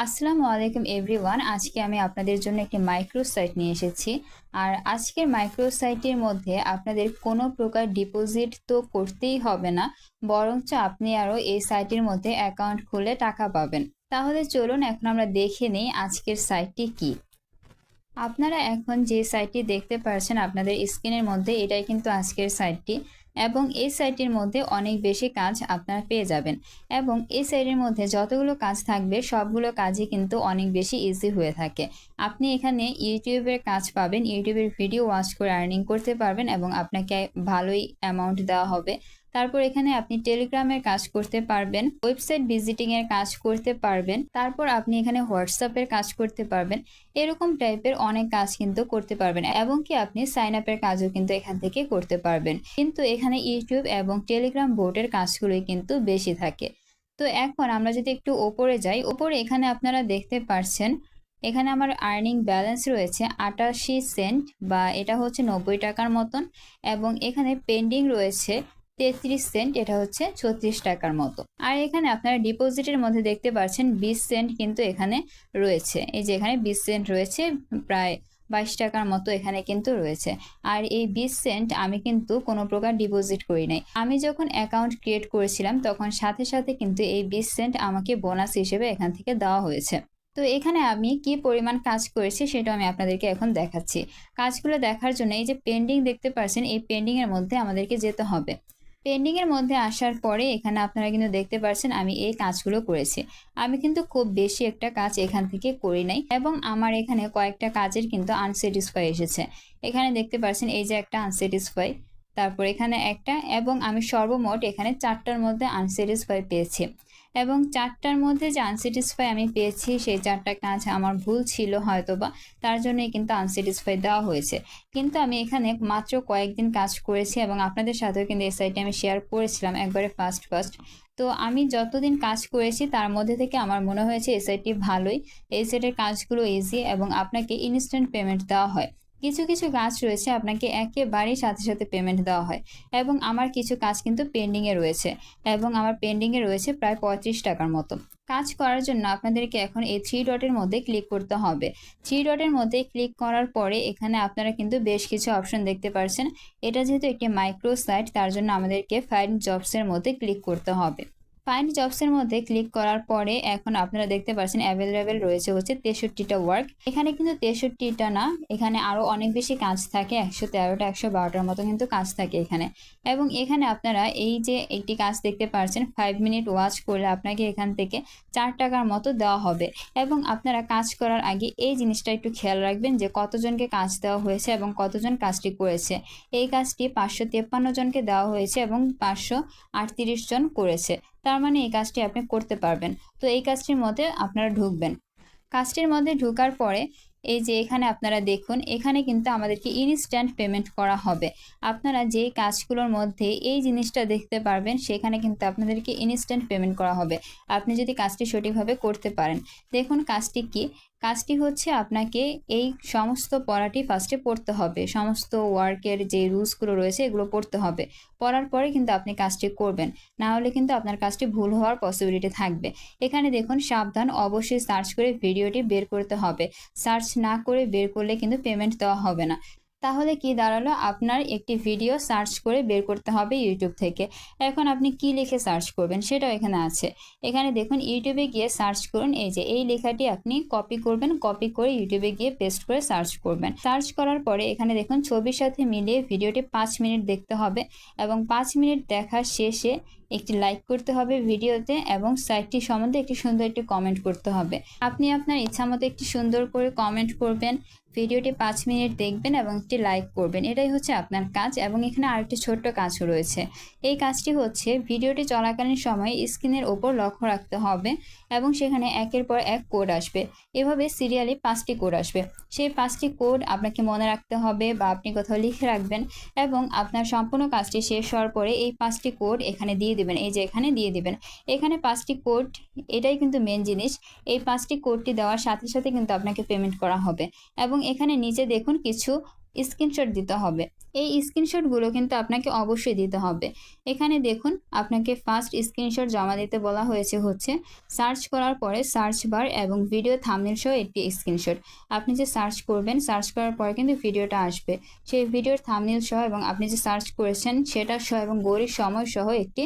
আসসালামু আলাইকুম এভরিওয়ান। আজকে আমি আপনাদের জন্য একটি মাইক্রো সাইট নিয়ে এসেছি। আর আজকের মাইক্রো সাইটের মধ্যে আপনাদের কোনো প্রকার ডিপোজিট তো করতেই হবে না, বরঞ্চ আপনি আরও এই সাইটের মধ্যে অ্যাকাউন্ট খুলে টাকা পাবেন। তাহলে চলুন এখন আমরা দেখে নিই আজকের সাইটটি কী। আপনারা এখন যে সাইটটি দেখতে পাচ্ছেন আপনাদের স্ক্রিনের মধ্যে, এটাই কিন্তু আজকের সাইটটি। এবং এই সাইটের মধ্যে অনেক বেশি কাজ আপনারা পেয়ে যাবেন। এবং এই সাইটের মধ্যে যতগুলো কাজ থাকবে সবগুলো কাজই কিন্তু অনেক বেশি ইজি হয়ে থাকে। আপনি এখানে ইউটিউবের কাজ পাবেন, ইউটিউবের ভিডিও ওয়াচ করে আর্নিং করতে পারবেন এবং আপনাকে ভালোই অ্যামাউন্ট দেওয়া হবে। তারপর এখানে আপনি টেলিগ্রামের কাজ করতে পারবেন, ওয়েবসাইট ভিজিটিং এর কাজ করতে পারবেন, তারপর আপনি এখানে হোয়াটসঅ্যাপের কাজ করতে পারবেন। এরকম টাইপের অনেক কাজ কিন্তু করতে পারবেন এবং কি আপনি সাইন আপের কাজও কিন্তু এখান থেকে করতে পারবেন। কিন্তু এখানে ইউটিউব এবং টেলিগ্রাম বোটের কাজগুলোই কিন্তু বেশি থাকে। তো এখন আমরা যদি একটু ওপরে যাই, ওপরে এখানে আপনারা দেখতে পাচ্ছেন এখানে আমার আর্নিং ব্যালেন্স রয়েছে 88 সেন্ট, বা এটা হচ্ছে 90 টাকার মতন। এবং এখানে পেন্ডিং রয়েছে 33 সেন্ট, এটা হচ্ছে 36 টাকার মতো। আর এখানে আপনারা ডিপোজিটের মধ্যে দেখতে পাচ্ছেন 20 সেন্ট কিন্তু এখানে রয়েছে। এই যে এখানে 20 সেন্ট রয়েছে, প্রায় 22 টাকার মতো এখানে কিন্তু রয়েছে। আর এই 20 সেন্ট আমি কিন্তু কোনো প্রকার ডিপোজিট করি নাই। আমি যখন অ্যাকাউন্ট ক্রিয়েট করেছিলাম তখন সাথে সাথে কিন্তু এই 20 সেন্ট আমাকে বোনাস হিসেবে এখান থেকে দেওয়া হয়েছে। তো এখানে আমি কি পরিমাণ কাজ করেছি সেটা আমি আপনাদেরকে এখন দেখাচ্ছি। কাজগুলো দেখার জন্য এই যে পেন্ডিং দেখতে পাচ্ছেন, এই পেন্ডিং এর মধ্যে আমাদেরকে যেতে হবে। পেন্ডিং এর মধ্যে আসার পরে এখানে আপনারা কিন্তু দেখতে পাচ্ছেন আমি এই কাজগুলো করেছি। আমি কিন্তু খুব বেশি একটা কাজ এখান থেকে করি নাই এবং আমার এখানে কয়েকটা কাজের কিন্তু আনস্যাটিসফাই এসেছে। এখানে দেখতে পাচ্ছেন এই যে একটা আনস্যাটিসফাই, তারপর এখানে একটা, এবং আমি সর্বমোট এখানে 4টার মধ্যে আনস্যাটিসফাই পেয়েছি। এবং 4টার মধ্যে যে আনস্যাটিসফাই আমি পেয়েছি সেই 4টা কাজ আমার ভুল ছিল হয়তোবা, তার জন্যই কিন্তু আনস্যাটিসফাই দেওয়া হয়েছে। কিন্তু আমি এখানে মাত্র কয়েকদিন কাজ করেছি এবং আপনাদের সাথেও কিন্তু এই সাইটে আমি শেয়ার করেছিলাম একবারে ফার্স্ট। তো আমি যতদিন কাজ করেছি তার মধ্যে থেকে আমার মনে হয়েছে এই সাইটটি ভালোই। এই সাইটের কাজগুলো ইজি এবং আপনাকে ইনস্ট্যান্ট পেমেন্ট দেওয়া হয়। কিছু কিছু কাজ রয়েছে আপনাকে একেবারেই সাথে সাথে পেমেন্ট দেওয়া হয়। এবং আমার কিছু কাজ কিন্তু পেন্ডিংয়ে রয়েছে, এবং আমার পেন্ডিংয়ে রয়েছে প্রায় 35 টাকার মতো। কাজ করার জন্য আপনাদেরকে এখন এই 3 ডটের মধ্যে ক্লিক করতে হবে। 3 ডটের মধ্যে ক্লিক করার পরে এখানে আপনারা কিন্তু বেশ কিছু অপশন দেখতে পাচ্ছেন। এটা যেহেতু একটি মাইক্রো সাইট, তার জন্য আমাদেরকে ফাইন্ড জবসের মধ্যে ক্লিক করতে হবে। ফাইন্ড জবসের মধ্যে ক্লিক করার পরে এখন আপনারা দেখতে পাচ্ছেন অ্যাভেলেবেল রয়েছে হচ্ছে 63টা ওয়ার্ক। এখানে কিন্তু 63টা না, এখানে আরও অনেক বেশি কাজ থাকে, 113টা 112টার মতো কিন্তু কাজ থাকে এখানে। এবং এখানে আপনারা এই যে একটি কাজ দেখতে পাচ্ছেন 5 মিনিট ওয়াচ করলে আপনাকে এখান থেকে 4 টাকার মতো দেওয়া হবে। এবং আপনারা কাজ করার আগে এই জিনিসটা একটু খেয়াল রাখবেন যে কতজনকে কাজ দেওয়া হয়েছে এবং কতজন কাজটি করেছে। এই কাজটি 553 জনকে দেওয়া হয়েছে এবং 538 জন করেছে। তার মানে এই কাজটি আপনি করতে পারবেন। তো এই কাজটির মধ্যে আপনারা ঢুকবেন। কাজটির মধ্যে ঢোকার পরে এই যে এখানে আপনারা দেখুন, এখানে কিন্তু আমাদেরকে ইনস্ট্যান্ট পেমেন্ট করা হবে। আপনারা যে কাজগুলোর মধ্যে এই জিনিসটা দেখতে পারবেন সেখানে কিন্তু আপনাদেরকে ইনস্ট্যান্ট পেমেন্ট করা হবে আপনি যদি কাজটি সঠিকভাবে করতে পারেন। দেখুন কাজটি কি। কাজটি হচ্ছে আপনাকে এই সমস্ত পড়াটি ফার্স্টে পড়তে হবে, সমস্ত ওয়ার্কের যে রুলসগুলো রয়েছে এগুলো পড়তে হবে। পড়ার পরে কিন্তু আপনি কাজটি করবেন, না হলে কিন্তু আপনার কাজটি ভুল হওয়ার পসিবিলিটি থাকবে। এখানে দেখুন সাবধান, অবশ্যই সার্চ করে ভিডিওটি বের করতে হবে। সার্চ না করে বের করলে কিন্তু পেমেন্ট দেওয়া হবে না। তাহলে কি দাঁড়ালো, আপনার একটি ভিডিও সার্চ করে বের করতে হবে ইউটিউব থেকে। এখন আপনি কি লিখে সার্চ করবেন সেটাও এখানে আছে। এখানে দেখুন ইউটিউবে গিয়ে সার্চ করুন, এই যে এই লেখাটি আপনি কপি করবেন, কপি করে ইউটিউবে গিয়ে পেস্ট করে সার্চ করবেন। সার্চ করার পরে এখানে দেখুন ছবির সাথে মিলিয়ে ভিডিওটি 5 মিনিট দেখতে হবে এবং 5 মিনিট দেখার শেষে একটি লাইক করতে হবে ভিডিওতে এবং সাইটটি সম্বন্ধে একটি সুন্দর একটি কমেন্ট করতে হবে। আপনি আপনার ইচ্ছামতো একটি সুন্দর করে কমেন্ট করবেন, ভিডিওটি 5 মিনিট দেখবেন এবং একটি লাইক করবেন। এটাই হচ্ছে আপনার কাজ। এবং এখানে আরেকটি ছোট্ট কাজও রয়েছে। এই কাজটি হচ্ছে ভিডিওটি চলাকালীন সময়ে স্ক্রিনের ওপর লক্ষ্য রাখতে হবে এবং সেখানে একের পর এক কোড আসবে। এভাবে সিরিয়ালি 5টি কোড আসবে। সেই 5টি কোড আপনাকে মনে রাখতে হবে বা আপনি কোথাও লিখে রাখবেন এবং আপনার সম্পূর্ণ কাজটি শেষ হওয়ার পরে এই 5টি কোড এখানে দিয়ে দিবেন। এই যে এখানে দিয়ে দিবেন। এখানে 5টি কোড, এটাই কিন্তু মেন জিনিস। এই 5টি কোডটি দেওয়ার সাথে সাথে কিন্তু আপনাকে পেমেন্ট করা হবে। এবং এখানে নিচে দেখুন কিছু স্ক্রিনশট দিতে হবে। এই স্ক্রিনশটগুলো কিন্তু আপনাকে অবশ্যই দিতে হবে। এখানে দেখুন আপনাকে ফার্স্ট স্ক্রিনশট জমা দিতে বলা হচ্ছে সার্চ করার পরে সার্চ বার এবং ভিডিও থাম্বনেল সহ একটি স্ক্রিনশট। আপনি যে সার্চ করবেন, সার্চ করার পরে কিন্তু ভিডিওটা আসবে। সেই ভিডিওর থাম্বনেল সহ এবং আপনি যে সার্চ করেছেন সেটা সহ এবং গড়ির সময় সহ একটি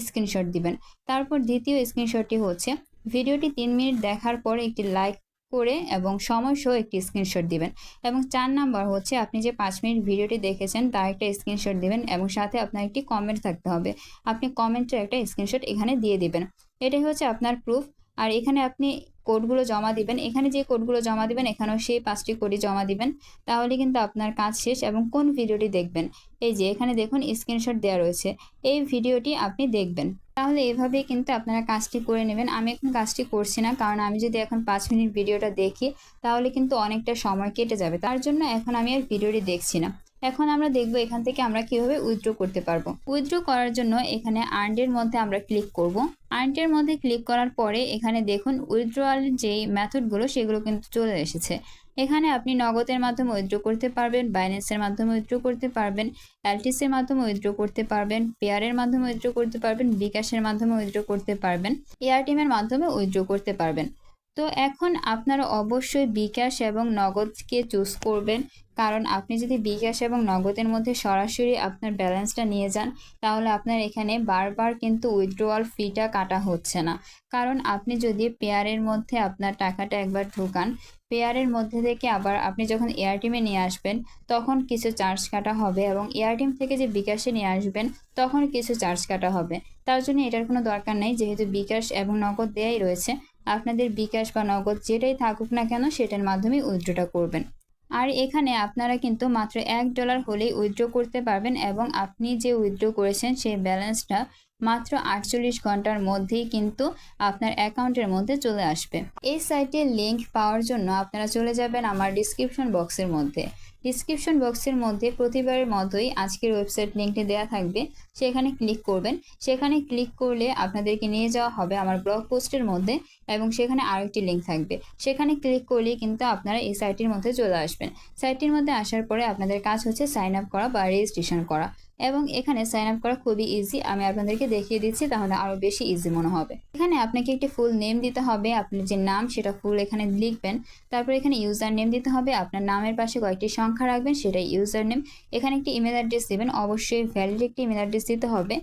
স্ক্রিনশট দিবেন। তারপর দ্বিতীয় স্ক্রিনশটটি হচ্ছে ভিডিওটি 3 মিনিট দেখার পরে একটি লাইক করে এবং সময় সহ একটি স্ক্রিনশট দিবেন। এবং 4 নাম্বার হচ্ছে আপনি যে 5 মিনিট ভিডিওটি দেখেছেন তার একটা স্ক্রিনশট দিবেন এবং সাথে আপনার একটি কমেন্ট থাকতে হবে। আপনি কমেন্টের একটা স্ক্রিনশট এখানে দিয়ে দিবেন। এটাই হচ্ছে আপনার প্রুফ। আর এখানে আপনি কোডগুলো জমা দিবেন। এখানে যে কোডগুলো জমা দিবেন এখানেও সেই 5টি কোডই জমা দিবেন। তাহলে কিন্তু আপনার কাজ শেষ। এবং কোন ভিডিওটি দেখবেন, এই যে এখানে দেখুন স্ক্রিনশট দেওয়া রয়েছে, এই ভিডিওটি আপনি দেখবেন। তাহলে এভাবেই কিন্তু আপনারা কাজটি করে নেবেন। আমি এখন কাজটি করছি না, কারণ আমি যদি এখন 5 মিনিট ভিডিওটা দেখি তাহলে কিন্তু অনেকটা সময় কেটে যাবে। তার জন্য এখন আমি আর ভিডিওটি দেখছি না। এখন আমরা দেখব এখান থেকে আমরা কিভাবে উইথড্র করতে পারবো। উইথড্র করার জন্য এখানে আর্নডের মধ্যে আমরা ক্লিক করব। আর্নডের মধ্যে ক্লিক করার পরে এখানে দেখুন উইথড্রয়াল যেই মেথডগুলো সেগুলো কিন্তু চলে এসেছে। এখানে আপনি নগদের মাধ্যমে উইথড্র করতে পারবেন, বাইন্যান্সের মাধ্যমে উইথড্র করতে পারবেন, এলটিসির মাধ্যমে উইথড্র করতে পারবেন, পেয়ারের মাধ্যমে উইথড্র করতে পারবেন, বিকাশের মাধ্যমে উইথড্র করতে পারবেন, এয়ারটেলের মাধ্যমে উইথড্র করতে পারবেন। তো এখন আপনারা অবশ্যই বিকাশ এবং নগদকে চুজ করবেন, কারণ আপনি যদি বিকাশ এবং নগদের মধ্যে সরাসরি আপনার ব্যালেন্সটা নিয়ে যান তাহলে আপনার এখানে বারবার কিন্তু উইথড্রয়াল ফিটা কাটা হচ্ছে না। কারণ আপনি যদি পেয়ারের মধ্যে আপনার টাকাটা একবার ঢোকান, পেয়ারের মধ্যে থেকে আবার আপনি যখন এয়ারটেলে নিয়ে আসবেন তখন কিছু চার্জ কাটা হবে, এবং এয়ারটেল থেকে যে বিকাশে নিয়ে আসবেন তখন কিছু চার্জ কাটা হবে। তার জন্য এটার কোনো দরকার নেই, যেহেতু বিকাশ এবং নগদ দেয়াই রয়েছে। আপনাদের বিকাশ বা নগদ যেটাই থাকুক না কেন সেটার মাধ্যমে উইথড্রটা করবেন। আর এখানে আপনারা কিন্তু মাত্র $1 হলেই উইথড্র করতে পারবেন, এবং আপনি যে উইথড্র করেছেন সেই ব্যালেন্সটা মাত্র 48 ঘন্টার মধ্যেই কিন্তু আপনার অ্যাকাউন্টের মধ্যে চলে আসবে। এই সাইটের লিঙ্ক পাওয়ার জন্য আপনারা চলে যাবেন আমার ডিসক্রিপশন বক্সের মধ্যে। ডিসক্রিপশন বক্সের মধ্যে প্রতিবারের মতোই আজকের ওয়েবসাইট লিঙ্কটি দেওয়া থাকবে, সেখানে ক্লিক করবেন। সেখানে ক্লিক করলে আপনাদেরকে নিয়ে যাওয়া হবে আমার ব্লগ পোস্টের মধ্যে, এবং সেখানে আরেকটি লিঙ্ক থাকবে। সেখানে ক্লিক করলেই কিন্তু আপনারা এই সাইটটির মধ্যে চলে আসবেন। সাইটটির মধ্যে আসার পরে আপনাদের কাজ হচ্ছে সাইন আপ করা বা রেজিস্ট্রেশন করা, এবং এখানে সাইন আপ করা খুবই ইজি। আমি আপনাদেরকে দেখিয়ে দিচ্ছি, তাহলে আরও বেশি ইজি মনে হবে। এখানে আপনাকে একটি ফুল নেম দিতে হবে, আপনার যে নাম সেটা ফুল এখানে লিখবেন। তারপর এখানে ইউজার নেম দিতে হবে, আপনার নামের পাশে কয়েকটি সংখ্যা রাখবেন, সেটাই ইউজার নেম। এখানে একটি ইমেল অ্যাড্রেস দেবেন, অবশ্যই ভ্যালিড একটি ইমেল অ্যাড্রেস দিতে হবে।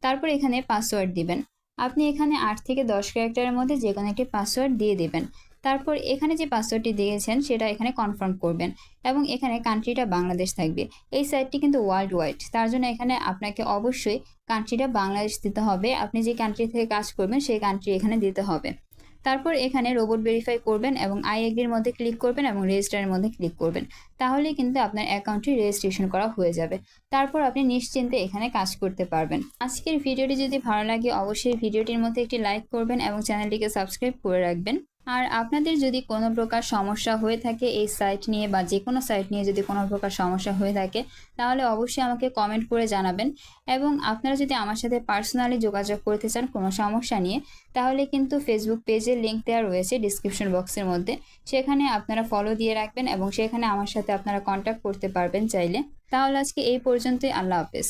তারপর এখানে পাসওয়ার্ড দিবেন। আপনি এখানে 8 থেকে 10 ক্যারেক্টারের মধ্যে যে কোনো একটি পাসওয়ার্ড দিয়ে দেবেন। তারপর এখানে যে পাসওয়ার্ডটি দিয়েছেন সেটা এখানে কনফার্ম করবেন, এবং এখানে কান্ট্রিটা বাংলাদেশ থাকবে। এই সাইটটি কিন্তু ওয়ার্ল্ড ওয়াইড, তার জন্য এখানে আপনাকে অবশ্যই কান্ট্রিটা বাংলাদেশ দিতে হবে। আপনি যে কান্ট্রি থেকে কাজ করবেন সেই কান্ট্রি এখানে দিতে হবে। তারপর এখানে রোবট ভেরিফাই করবেন এবং আই এগ্রির মধ্যে ক্লিক করবেন এবং রেজিস্টারের মধ্যে ক্লিক করবেন। তাহলেই কিন্তু আপনার অ্যাকাউন্টটি রেজিস্ট্রেশন করা হয়ে যাবে। তারপর আপনি নিশ্চিন্তে এখানে কাজ করতে পারবেন। আজকের ভিডিওটি যদি ভালো লাগে অবশ্যই ভিডিওটির মধ্যে একটি লাইক করবেন এবং চ্যানেলটিকে সাবস্ক্রাইব করে রাখবেন। আর আপনাদের যদি কোনো প্রকার সমস্যা হয়ে থাকে এই সাইট নিয়ে বা যে কোনো সাইট নিয়ে যদি কোনো প্রকার সমস্যা হয়ে থাকে তাহলে অবশ্যই আমাকে কমেন্ট করে জানাবেন। এবং আপনারা যদি আমার সাথে পার্সোনালি যোগাযোগ করতে চান কোনো সমস্যা নিয়ে, তাহলে কিন্তু ফেসবুক পেজের লিঙ্ক দেওয়া রয়েছে ডিসক্রিপশন বক্সের মধ্যে, সেখানে আপনারা ফলো দিয়ে রাখবেন এবং সেখানে আমার সাথে আপনারা কন্ট্যাক্ট করতে পারবেন চাইলে। তাহলে আজকে এই পর্যন্তই, আল্লাহ হাফেজ।